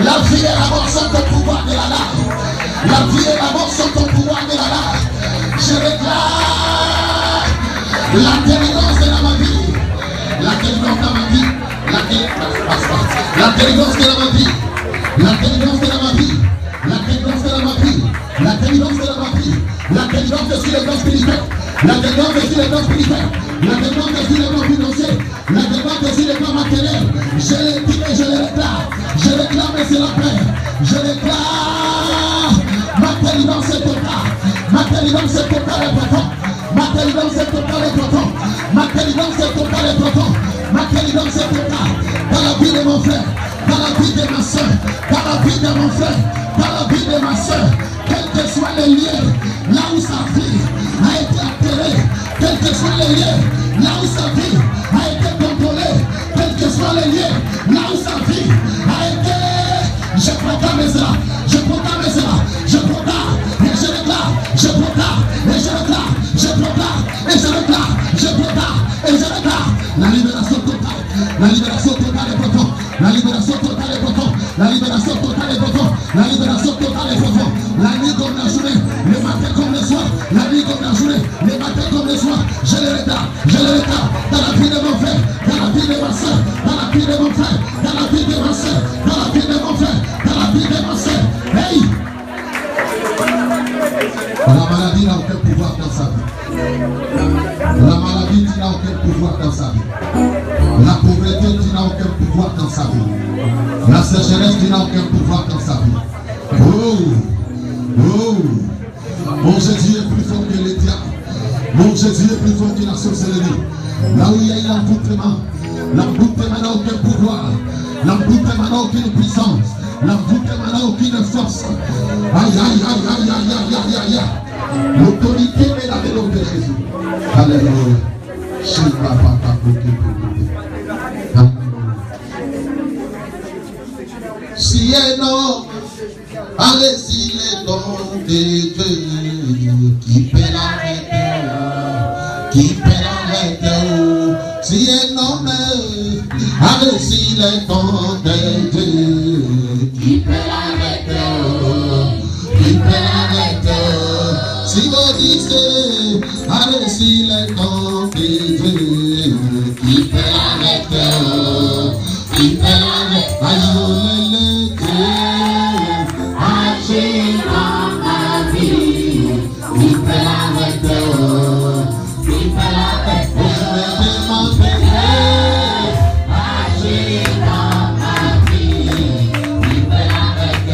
La vie et la mort sont au pouvoir de la langue. La vie et la mort sont au pouvoir de la langue. Je déclare la délivrance de la vie. La délivrance de la vie. La délivrance de la vie. La délivrance de la vie. La délivrance de la vie. La délivrance de la vie. La délivrance sur les plans spirituels. La délivrance sur les plans spirituels. La délivrance sur les plans financiers. La délivrance sur les plans matériels. Je le dis et je le déclare. Je déclare et c'est la paix. Je déclare ma délivrance est totale. Ma délivrance est totale et profonde. Ma délivrance est totale et profonde. Ma délivrance est totale et profonde. Ma délivrance est totale. Dans la vie de mon frère, dans la vie de ma soeur, dans la vie de mon frère, dans la vie de ma soeur, quels que soient les lieux, là où sa vie a été altérée, quels que soient les lieux, là où sa vie a été contrôlée, quels que soient les lieux, là où sa vie a été, je proclame cela, je proclame cela, je proclame et je déclare, je proclame et je déclare, je proclame et je déclare, je proclame et je déclare la libération totale, la libération totale et profonde, la libération totale et profonde, la libération totale et profonde, la libération totale et profonde, la nuit comme la journée, le matin comme le soir, la nuit comme la journée, le matin comme le soir, je le déclare dans la vie de mon frère, dans la vie de ma soeur, dans la vie de mon frère, dans la vie de ma soeur, dans la vie de mon frère, dans la vie de ma soeur. Hey! La maladie n'a aucun pouvoir dans sa vie. La maladie n'a aucun pouvoir dans sa vie. La pauvreté n'a aucun pouvoir dans sa vie. La sécheresse n'a aucun pouvoir dans sa vie. Oh! Oh! Mon Jésus est plus fort que les diables. Mon Jésus est plus fort que la sorcellerie. Là où il y a l'emboutement n'a aucun pouvoir. L'emboutement n'a aucune puissance. L'emboutement n'a aucune force. Aïe, aïe, aïe, aïe, aïe, aïe, aïe, aïe, aïe. L'autorité est la de l'homme de Jésus. Alléluia. Si un homme a laissé les dons de Dieu, qui peut l'arrêter, qui peut l'arrêter. Si un homme a laissé les dons de Dieu, qui peut l'arrêter, qui peut l'arrêter. Si vous dites a laissé les dons de Dieu, qui peut l'arrêter, qui peut l'arrêter. Agis dans ma vie, qui peut l'arrêter, qui peut l'arrêter. Je vais demander, agis dans ma vie, qui peut l'arrêter.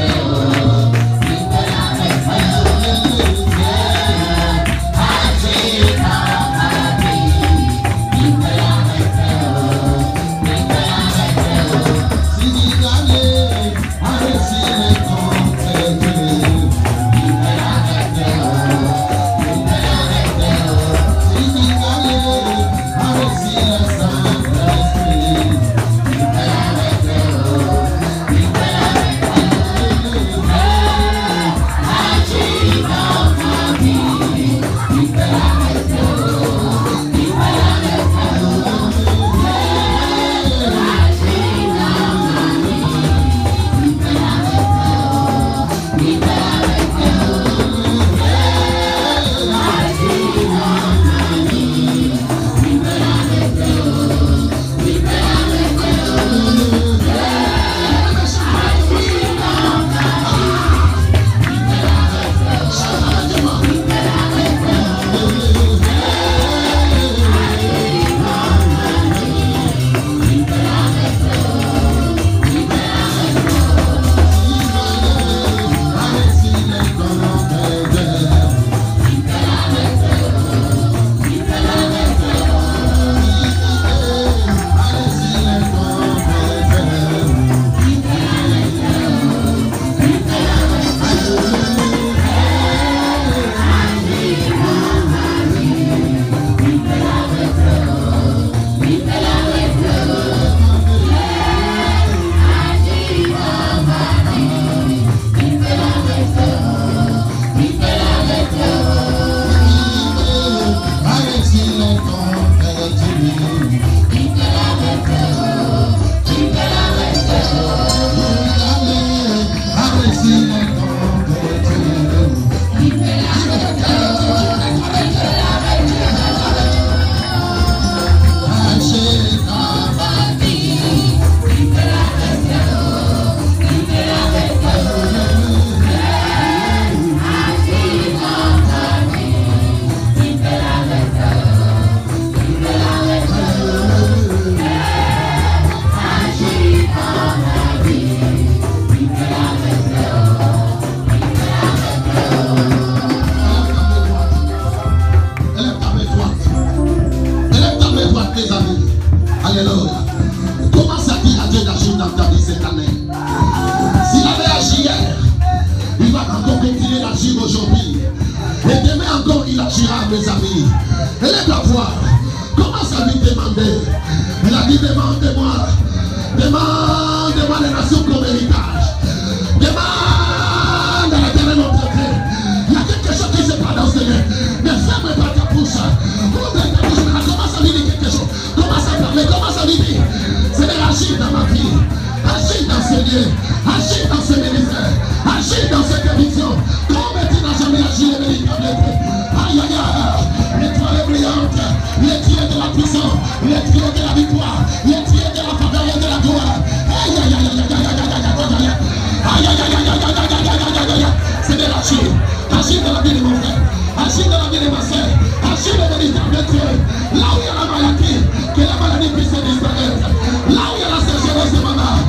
dans ta vie cette année. S'il avait agi hier, il va encore continuer d'agir aujourd'hui. Et demain encore, il agira, mes amis. Elle est à voir. Commence à lui demander. Il a dit, demande-moi. Demande-moi les nations comme héritage. Demande à l'Éternel notre Dieu. Il y a quelque chose qui se passe dans ce lieu. Ne ferme pas ta bouche. Ouvre ta bouche. Commence à lui dire quelque chose. Commence à parler. Commence à lui dire. C'est d'agir dans ma vie. Agis dans ce lieu. Agis dans ce ministère. Agis dans cette vision. Comme tu n'as jamais agi le véritable Dieu. Aïe aïe aïe. L'étoile brillante. L'étoile de la puissance. L'étoile de la victoire. L'étoile de la faveur et de la gloire. Aïe aïe aïe aïe aïe aïe aïe aïe aïe. Aïe aïe aïe aïe aïe aïe aïe aïe aïe aïe. C'est de l'agir. Agis dans la vie de mon frère. Agis dans la vie de ma soeur. Agis le véritable Dieu. Là où il y a la maladie, que la maladie puisse disparaître. Là où il y a la sécheresse de maman.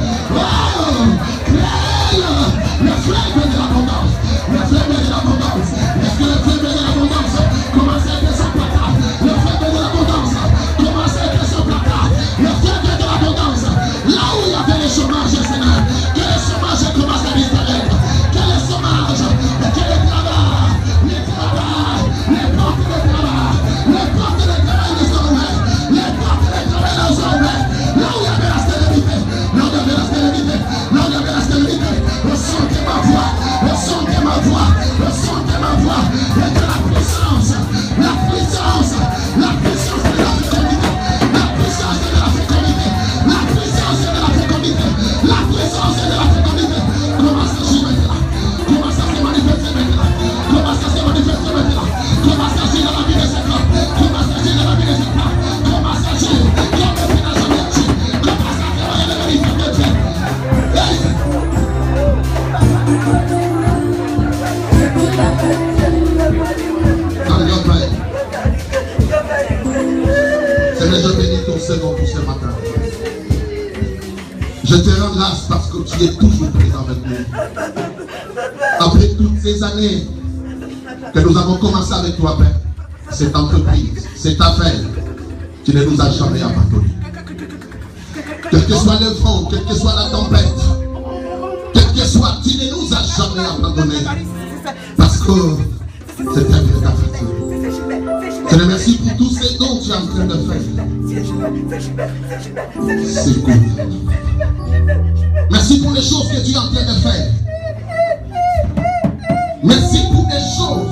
Le fleuve de l'abondance. Le fleuve de l'abondance. Est-ce que le fleuve de l'abondance commence à être sans placard? Le fleuve de l'abondance commence à être sans placard. Le fleuve de l'abondance. Là où il y avait le chômage, Seigneur, que le chômage commence à disparaître. Que le chômage, que le travail, les travail, les portes de travail, les portes de travail nous sont ouvertes. Les portes de travail nous sont ouvertes. Là où il y avait la stérilité, là où il y avait la stérilité, là où il y avait la stérilité. Ressentez ma voix, ressentez ma voix, ressentez ma voix. Et que la puissance, la puissance, la puissance de la fécondité, la puissance de la fécondité, la puissance de la fécondité, la puissance de la fécondité. Commence à agir maintenant, commence à se manifester maintenant, commence à se manifester maintenant, commence à agir dans la vie de cet homme, commence à agir dans la vie de cet homme, commence à agir comme tu n'as jamais agi, commence à travailler le véritable Dieu. Seigneur, je bénis ton Seigneur pour ce matin. Je te rends grâce parce que tu es toujours présent avec nous. Après toutes ces années que nous avons commencé avec toi, Père, cette entreprise, cette affaire, tu ne nous as jamais abandonnés. Quel que soit le vent, quelle que soit la tempête, quel que soit, tu ne nous as jamais abandonnés. Parce que c'est un vrai fait. Je te remercie pour tous ces dons que tu es en train de faire. C'est cool. Merci pour les choses que tu es en train de faire. Merci pour les choses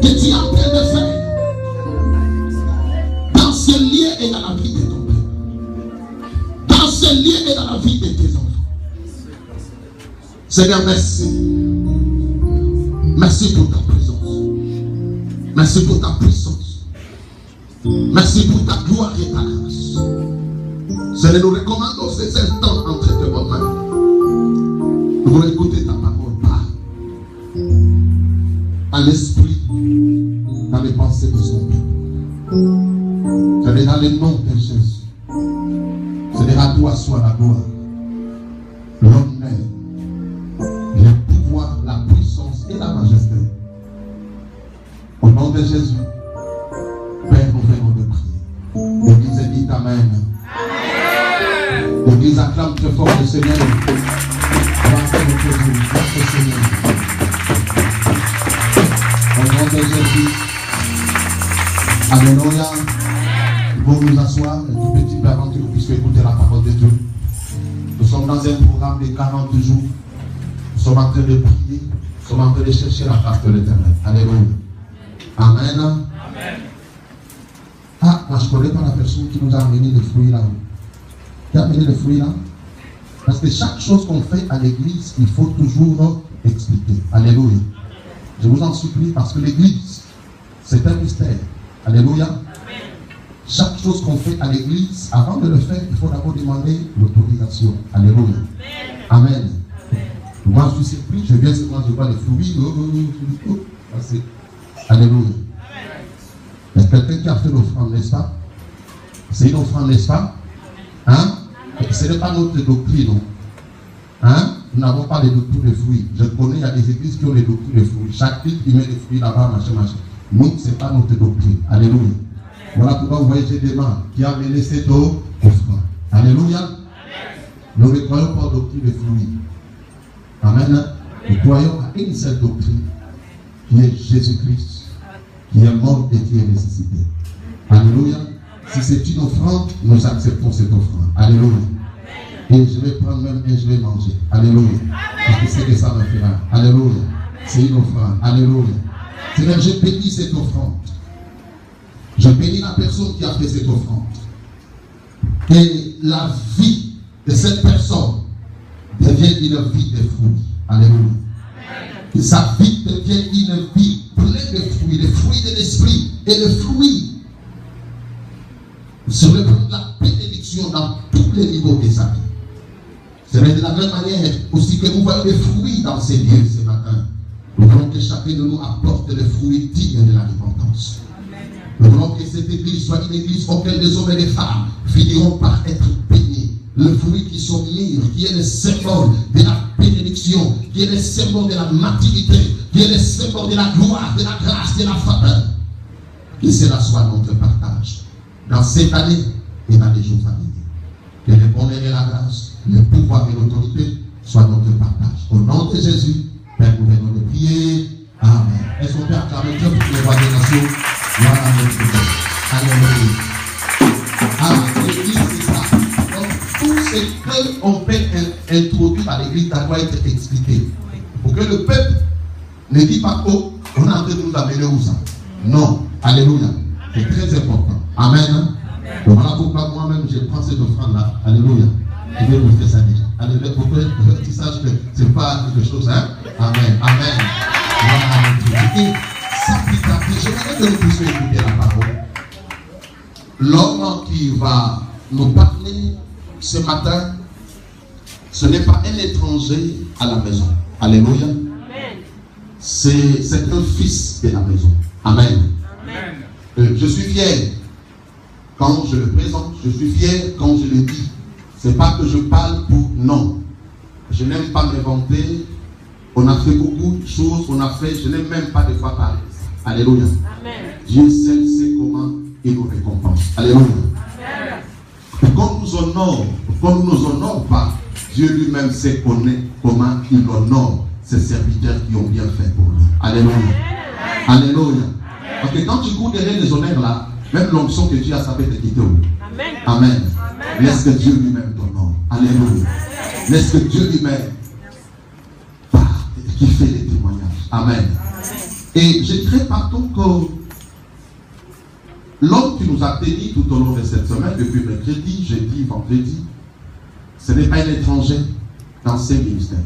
que tu es en train de faire dans ce lieu et dans la vie de ton Père. Dans ce lieu et dans la vie de tes enfants. Seigneur, merci. Merci pour ta présence. Merci pour ta puissance. Merci pour ta gloire et ta grâce. Seigneur, nous recommandons ces instants entre tes bonnes mains. Nous voulons écouter ta parole. À l'esprit, dans les pensées de son cœur. Seigneur, dans le nom de Jésus. Seigneur, à toi soit la gloire, l'honneur, le pouvoir, la puissance et la majesté. Au nom de Jésus, Père, nous venons de prier. L'église dit Amen. Amen. L'église acclame très fort le Seigneur. Merci Seigneur. Au nom de Jésus. Alléluia. Pour nous asseoir, et tout petit peu avant que nous puissions écouter la parole de Dieu. Nous sommes dans un programme de 40 jours. Nous sommes en train de prier. Nous sommes en train de chercher la face de l'Éternel. Alléluia. Amen. Amen. Ah, moi je ne connais pas la personne qui nous a amené les fruits là. Qui a amené les fruits là? Parce que chaque chose qu'on fait à l'église, il faut toujours expliquer. Alléluia. Je vous en supplie parce que l'église, c'est un mystère. Alléluia. Amen. Chaque chose qu'on fait à l'église, avant de le faire, il faut d'abord demander l'autorisation. Alléluia. Amen. Amen. Moi je suis surpris, je viens seulement de voir les fruits. Alléluia. Il y a quelqu'un qui a fait l'offrande, n'est-ce pas? C'est une offrande, n'est-ce pas? Hein? Ce n'est pas notre doctrine, non? Hein? Nous n'avons pas de doctrine de fruits. Je connais, il y a des églises qui ont des doctrines de fruits. Chaque fille qui met des fruits là-bas, machin. Nous, ce n'est pas notre doctrine. Alléluia. Voilà pourquoi vous voyez, j'ai des mains qui a mené cette offrande. Alléluia. Nous ne croyons pas aux doctrines de fruits. Amen. Nous croyons à une seule doctrine, qui est Jésus-Christ, qui est mort et qui est ressuscité. Alléluia. Si c'est une offrande, nous acceptons cette offrande. Alléluia. Et je vais prendre même et je vais manger. Alléluia. Parce que c'est que ça me fera. Alléluia. C'est une offrande. Alléluia. Seigneur, je bénis cette offrande. Je bénis la personne qui a fait cette offrande. Et la vie de cette personne devienne une vie de fruits. Alléluia. Que sa vie devienne une vie pleine de fruits de l'esprit et le fruit se reprendre la bénédiction dans tous les niveaux de sa vie. C'est de la même manière aussi que nous voyons des fruits dans ces lieux ce matin. Nous voulons que chacun de nous apporte les fruits dignes de la repentance. Nous voulons que cette église soit une église auquel des hommes et des femmes finiront par être bénis. Le fruit qui sont mûrs, qui est le symbole de la bénédiction, qui est le symbole de la maturité, qui est le symbole de la gloire, de la grâce, de la faveur. Que cela soit notre partage dans cette année et dans les jours à venir. Que le bonheur et la grâce, le pouvoir et l'autorité soient notre partage. Au nom de Jésus, Père, nous venons de prier. Amen. Est-ce qu'on peut acclamer Dieu pour les rois des nations? Voilà notre Dieu. Alléluia. Amen. L'église, c'est ça. Donc, tout ce qu'on peut introduire à l'église, ça doit être expliqué. Pour que le peuple ne dise pas, oh, on est en train de nous amener où ça? Non. Alléluia. C'est très important. Amen. Donc voilà pourquoi moi-même je prends cette offrande-là. Alléluia. Je vais vous faire ça déjà. Alléluia. Pour que tu saches que ce n'est pas quelque chose. Hein? Amen. Amen. Voilà. Et ça, petit à petit, j'aimerais que nous puissions écouter la parole. L'homme qui va nous parler ce matin, ce n'est pas un étranger à la maison. Alléluia. C'est un fils de la maison. Amen. Je suis fier quand je le présente, je suis fier quand je le dis. Ce n'est pas que je parle pour non. Je n'aime pas m'inventer. On a fait beaucoup de choses, je n'aime même pas de fois parler. Alléluia. Amen. Dieu seul sait comment il nous récompense. Alléluia. Amen. Quand nous nous honorons pas, Dieu lui-même sait comment il honore ses serviteurs qui ont bien fait pour lui. Alléluia. Amen. Alléluia. Parce que quand tu cours derrière les honneurs là, même l'onction que Dieu a, ça peut te quitter. Amen. Amen. Laisse que Dieu lui-même t'honore. Alléluia. Laisse que Dieu lui-même qui fait les témoignages. Amen. Et je dirais partout que l'homme qui nous a bénis tout au long de cette semaine, depuis mercredi, jeudi, vendredi, ce n'est pas un étranger dans ces ministères.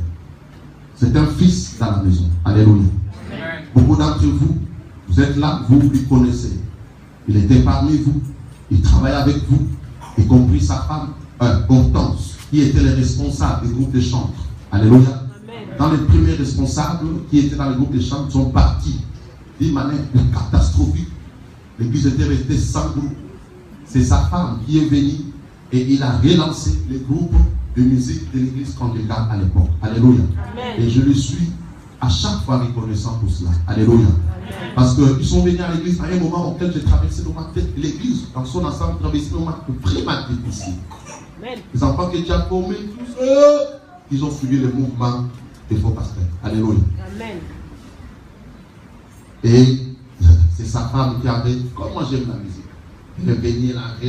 C'est un fils dans la maison. Alléluia. Amen. Beaucoup d'entre vous, vous êtes là, vous lui connaissez. Il était parmi vous, il travaille avec vous, y compris sa femme, Hortense, qui était le responsable du groupe de chantres. Alléluia. Dans les premiers responsables qui étaient dans le groupe de chants sont partis d'une manière catastrophique. L'église était restée sans groupe. C'est sa femme qui est venue et il a relancé le groupe de musique de l'église congrégale à l'époque. Alléluia. Amen. Et je lui suis à chaque fois reconnaissant pour cela. Alléluia. Amen. Parce qu'ils sont venus à l'église à un moment auquel j'ai traversé le moment. L'église dans son ensemble traversé le moment vraiment difficile. Amen. Les enfants que Dieu a formés, tous eux, ils ont suivi le mouvement des faux pasteurs. Alléluia. Amen. Et c'est sa femme qui avait, comme moi j'aime la musique, elle est venue, elle a